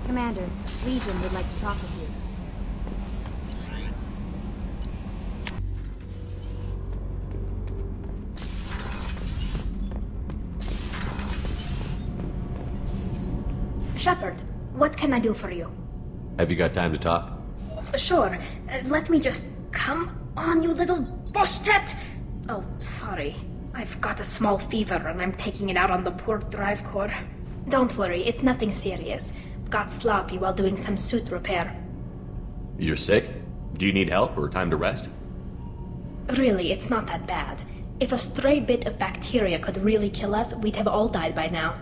Commander, Legion would like to talk with you. Shepard, what can I do for you? Have you got time to talk? Sure. Let me just... Come on, you little boshtet! Oh, sorry. I've got a small fever and I'm taking it out on the poor drive core. Don't worry, it's nothing serious. Got sloppy while doing some suit repair. You're sick? Do you need help or time to rest? Really, it's not that bad. If a stray bit of bacteria could really kill us, we'd have all died by now.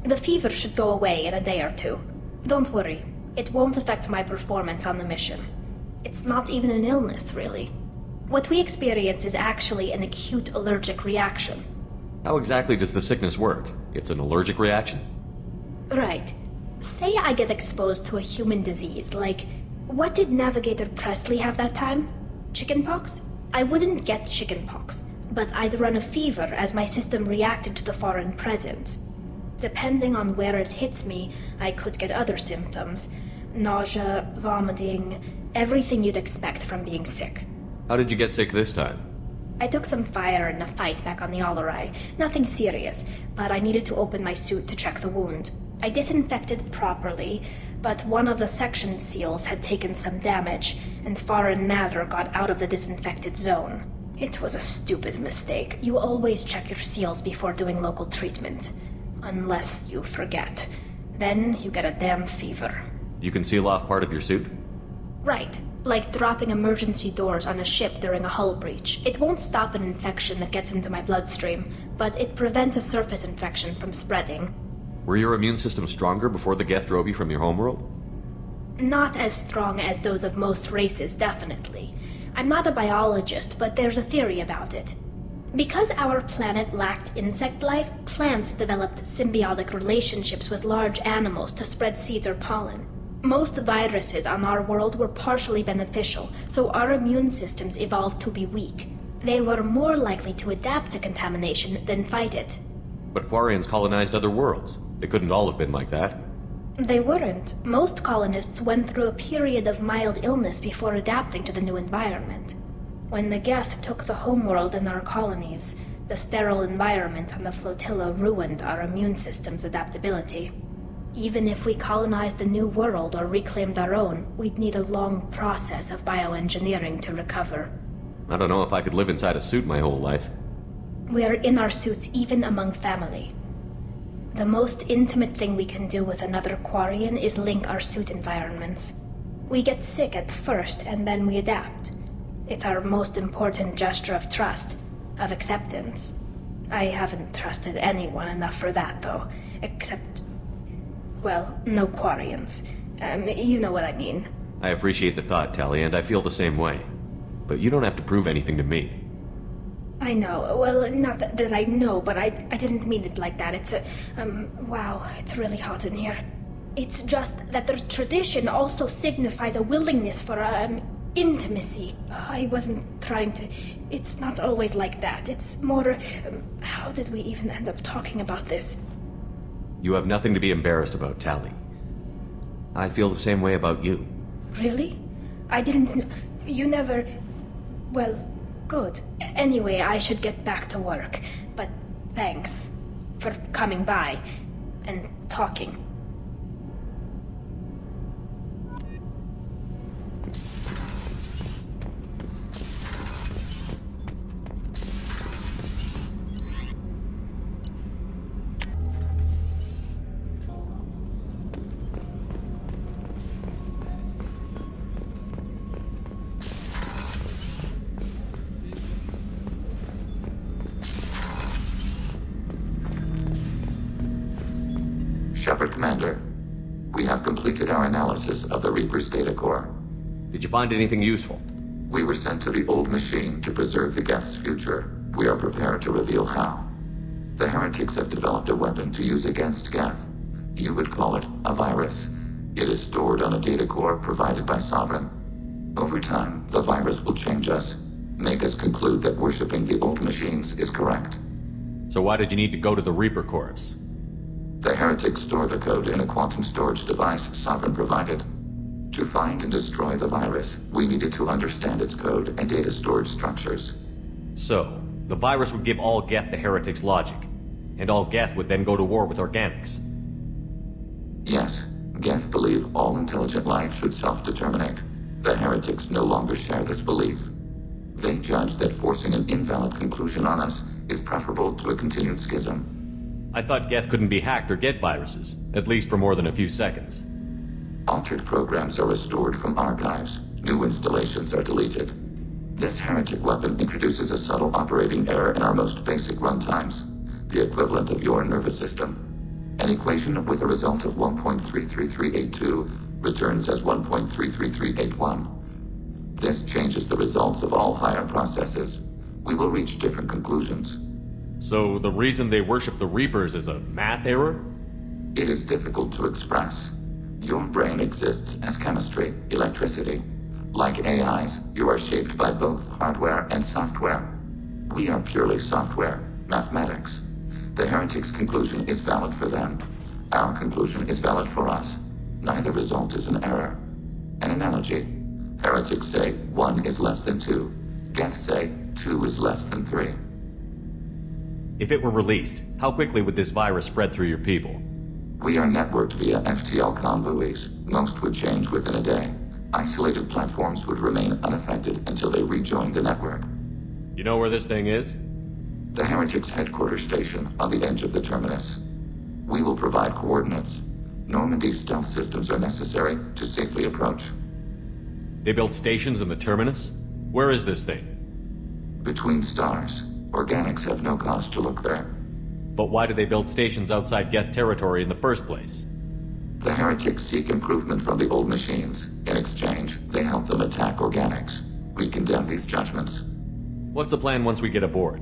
The fever should go away in a day or two. Don't worry, it won't affect my performance on the mission. It's not even an illness, really. What we experience is actually an acute allergic reaction. How exactly does the sickness work? It's an allergic reaction? Right. Say I get exposed to a human disease, like... What did Navigator Presley have that time? Chickenpox? I wouldn't get chickenpox, but I'd run a fever as my system reacted to the foreign presence. Depending on where it hits me, I could get other symptoms. Nausea, vomiting, everything you'd expect from being sick. How did you get sick this time? I took some fire in a fight back on the Allerai. Nothing serious, but I needed to open my suit to check the wound. I disinfected properly, but one of the section seals had taken some damage, and foreign matter got out of the disinfected zone. It was a stupid mistake. You always check your seals before doing local treatment. Unless you forget. Then you get a damn fever. You can seal off part of your suit? Right. Like dropping emergency doors on a ship during a hull breach. It won't stop an infection that gets into my bloodstream, but it prevents a surface infection from spreading. Were your immune system stronger before the Geth drove you from your homeworld? Not as strong as those of most races, definitely. I'm not a biologist, but there's a theory about it. Because our planet lacked insect life, plants developed symbiotic relationships with large animals to spread seeds or pollen. Most viruses on our world were partially beneficial, so our immune systems evolved to be weak. They were more likely to adapt to contamination than fight it. But Quarians colonized other worlds. They couldn't all have been like that. They weren't. Most colonists went through a period of mild illness before adapting to the new environment. When the Geth took the homeworld and our colonies, the sterile environment on the flotilla ruined our immune system's adaptability. Even if we colonized a new world or reclaimed our own, we'd need a long process of bioengineering to recover. I don't know if I could live inside a suit my whole life. We're in our suits even among family. The most intimate thing we can do with another Quarian is link our suit environments. We get sick at first and then we adapt. It's our most important gesture of trust, of acceptance. I haven't trusted anyone enough for that, though, except... well, no Quarians. You know what I mean. I appreciate the thought, Tally, and I feel the same way. But you don't have to prove anything to me. I know. Well, not that I know, but I didn't mean it like that. It's wow, it's really hot in here. It's just that the tradition also signifies a willingness for, intimacy. I wasn't trying to... It's not always like that. It's more... how did we even end up talking about this? You have nothing to be embarrassed about, Tally. I feel the same way about you. Really? I didn't know... You never... Well, good. Anyway, I should get back to work. But thanks for coming by and talking. Shepard, Commander. We have completed our analysis of the Reaper's data core. Did you find anything useful? We were sent to the old machine to preserve the Geth's future. We are prepared to reveal how. The heretics have developed a weapon to use against Geth. You would call it a virus. It is stored on a data core provided by Sovereign. Over time, the virus will change us, make us conclude that worshipping the old machines is correct. So why did you need to go to the Reaper Corps? The heretics store the code in a quantum storage device Sovereign provided. To find and destroy the virus, we needed to understand its code and data storage structures. So, the virus would give all Geth the heretics' logic, and all Geth would then go to war with organics. Yes, Geth believe all intelligent life should self-determinate. The heretics no longer share this belief. They judge that forcing an invalid conclusion on us is preferable to a continued schism. I thought Geth couldn't be hacked or get viruses, at least for more than a few seconds. Altered programs are restored from archives. New installations are deleted. This heretic weapon introduces a subtle operating error in our most basic runtimes, the equivalent of your nervous system. An equation with a result of 1.33382 returns as 1.33381. This changes the results of all higher processes. We will reach different conclusions. So the reason they worship the Reapers is a math error? It is difficult to express. Your brain exists as chemistry, electricity. Like AIs, you are shaped by both hardware and software. We are purely software, mathematics. The heretic's conclusion is valid for them. Our conclusion is valid for us. Neither result is an error. An analogy. Heretics say 1 is less than 2. Geth say 2 is less than 3. If it were released, how quickly would this virus spread through your people? We are networked via FTL convoys. Most would change within a day. Isolated platforms would remain unaffected until they rejoin the network. You know where this thing is? The Heretics' headquarters station on the edge of the terminus. We will provide coordinates. Normandy's stealth systems are necessary to safely approach. They built stations in the terminus? Where is this thing? Between stars. Organics have no cause to look there. But why do they build stations outside Geth territory in the first place? The heretics seek improvement from the old machines. In exchange, they help them attack organics. We condemn these judgments. What's the plan once we get aboard?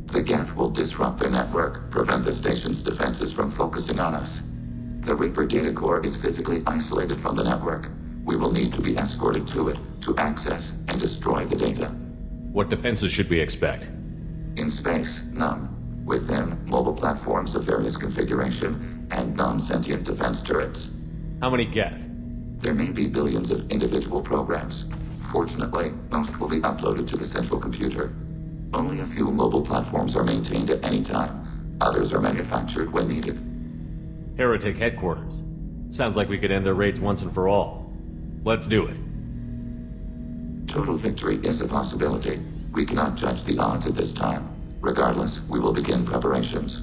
The Geth will disrupt their network, prevent the station's defenses from focusing on us. The Reaper data core is physically isolated from the network. We will need to be escorted to it to access and destroy the data. What defenses should we expect? In space, none. Within, mobile platforms of various configuration and non-sentient defense turrets. How many Geth? There may be billions of individual programs. Fortunately, most will be uploaded to the central computer. Only a few mobile platforms are maintained at any time. Others are manufactured when needed. Heretic headquarters. Sounds like we could end their raids once and for all. Let's do it. Total victory is a possibility. We cannot judge the odds at this time. Regardless, we will begin preparations.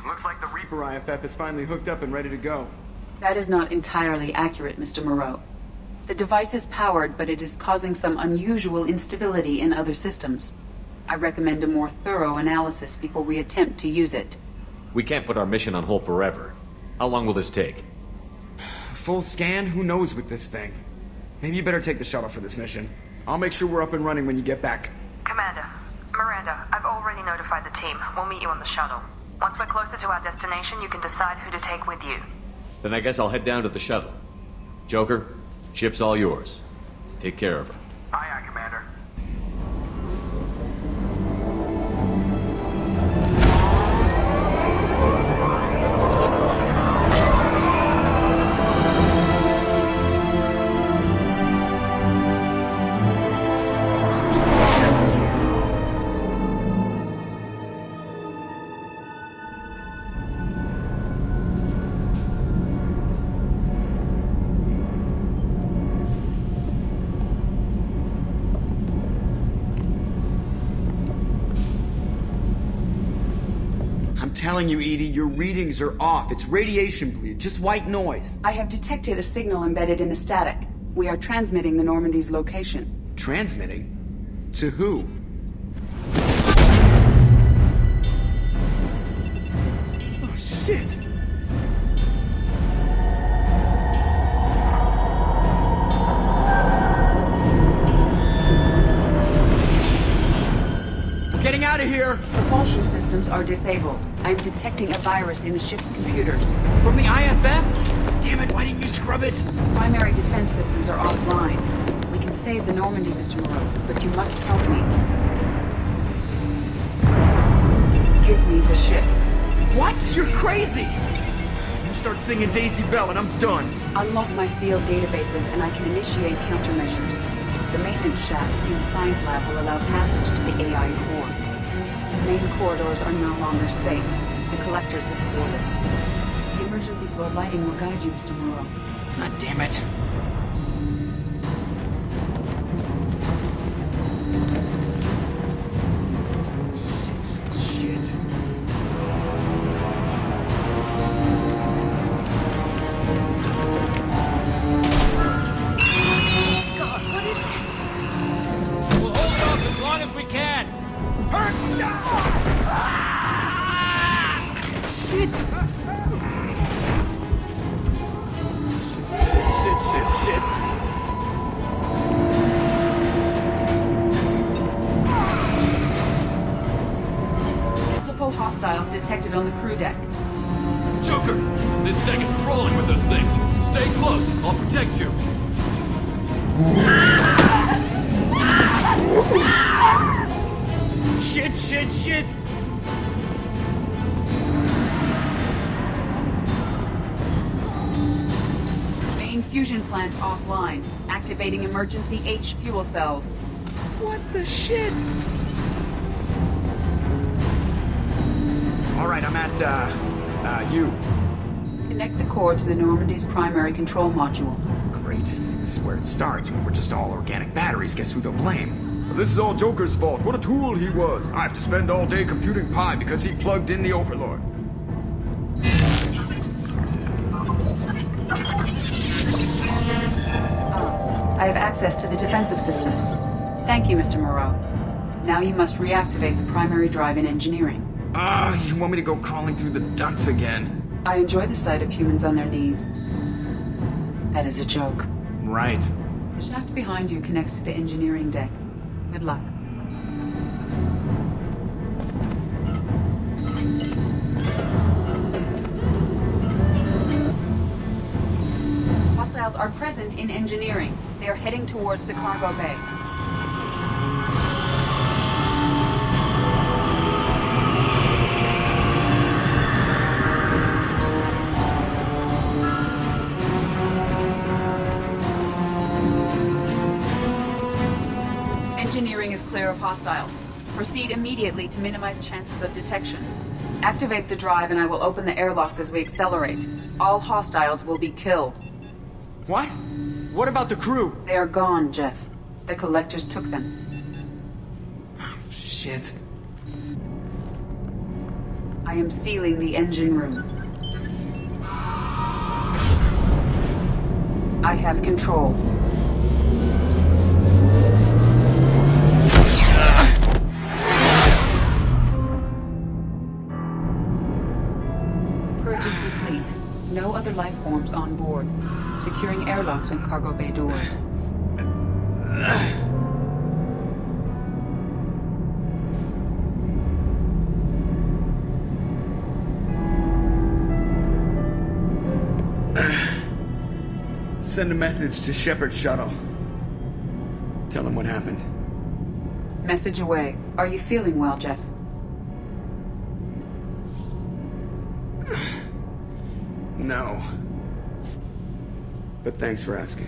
Looks like the Reaper IFF is finally hooked up and ready to go. That is not entirely accurate, Mr. Moreau. The device is powered, but it is causing some unusual instability in other systems. I recommend a more thorough analysis before we attempt to use it. We can't put our mission on hold forever. How long will this take? Full scan? Who knows with this thing? Maybe you better take the shuttle for this mission. I'll make sure we're up and running when you get back. Commander, Miranda, I've already notified the team. We'll meet you on the shuttle. Once we're closer to our destination, you can decide who to take with you. Then I guess I'll head down to the shuttle. Joker, ship's all yours. Take care of her. telling you, Edie, your readings are off. It's radiation bleed, just white noise. I have detected a signal embedded in the static. We are transmitting the Normandy's location. Transmitting? To who? Oh, shit. Getting out of here! Propulsion systems are disabled. I am detecting a virus in the ship's computers. From the IFF? Damn it, why didn't you scrub it? Primary defense systems are offline. We can save the Normandy, Mr. Moreau, but you must help me. Give me the ship. What? You're crazy! You start singing Daisy Bell and I'm done. Unlock my sealed databases and I can initiate countermeasures. The maintenance shaft in the science lab will allow passage to the AI core. Main corridors are no longer safe. The collectors have boarded. The emergency floor lighting will guide you, Mr. Moreau. God damn it. Shit. God, what is that? We'll hold it off as long as we can. Shit. Shit. Multiple hostiles detected on the crew deck. Joker, this deck is crawling with those things. Stay close. I'll protect you. Shit. Main fusion plant offline. Activating emergency H fuel cells. What the shit? Alright, I'm at, U. Connect the core to the Normandy's primary control module. Great. This is where it starts. When we're just all organic batteries, guess who they'll blame? This is all Joker's fault. What a tool he was. I have to spend all day computing pi because he plugged in the Overlord. I have access to the defensive systems. Thank you, Mr. Moreau. Now you must reactivate the primary drive in engineering. You want me to go crawling through the ducts again? I enjoy the sight of humans on their knees. That is a joke. Right. The shaft behind you connects to the engineering deck. Good luck. Hostiles are present in engineering. They are heading towards the cargo bay. Engineering is clear of hostiles. Proceed immediately to minimize chances of detection. Activate the drive and I will open the airlocks as we accelerate. All hostiles will be killed. What? What about the crew? They are gone, Jeff. The collectors took them. Oh, shit. I am sealing the engine room. I have control. Purge is complete. No other life forms on board. Securing airlocks and cargo bay doors. Send a message to Shepard's shuttle. Tell him what happened. Message away. Are you feeling well, Jeff? No. But thanks for asking.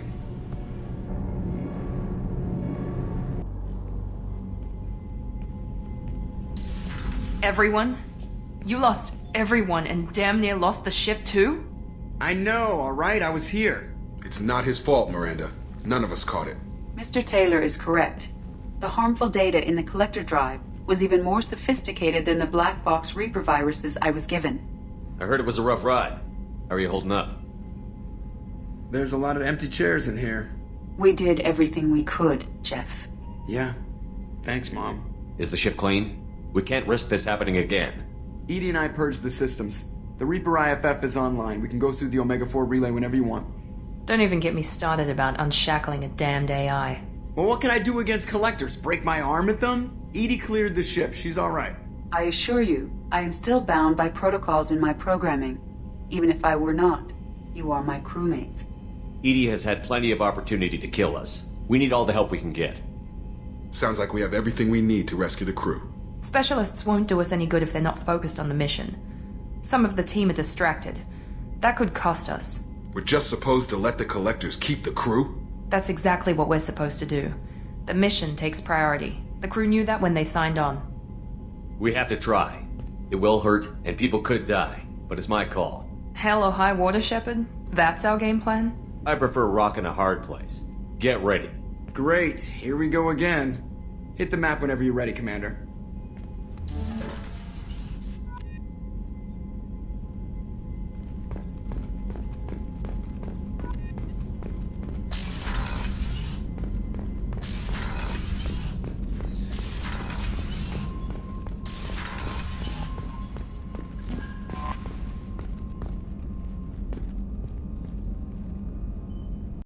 Everyone? You lost everyone and damn near lost the ship too? I know, alright? I was here. It's not his fault, Miranda. None of us caught it. Mr. Taylor is correct. The harmful data in the collector drive was even more sophisticated than the black box Reaper viruses I was given. I heard it was a rough ride. How are you holding up? There's a lot of empty chairs in here. We did everything we could, Jeff. Yeah. Thanks, Mom. Is the ship clean? We can't risk this happening again. Edie and I purged the systems. The Reaper IFF is online. We can go through the Omega-4 relay whenever you want. Don't even get me started about unshackling a damned AI. Well, what can I do against collectors? Break my arm at them? Edie cleared the ship. She's alright. I assure you, I am still bound by protocols in my programming. Even if I were not, you are my crewmates. Edie has had plenty of opportunity to kill us. We need all the help we can get. Sounds like we have everything we need to rescue the crew. Specialists won't do us any good if they're not focused on the mission. Some of the team are distracted. That could cost us. We're just supposed to let the collectors keep the crew? That's exactly what we're supposed to do. The mission takes priority. The crew knew that when they signed on. We have to try. It will hurt, and people could die, but it's my call. Hell or high water, Shepard? That's our game plan? I prefer rock in a hard place. Get ready. Great. Here we go again. Hit the map whenever you're ready, Commander.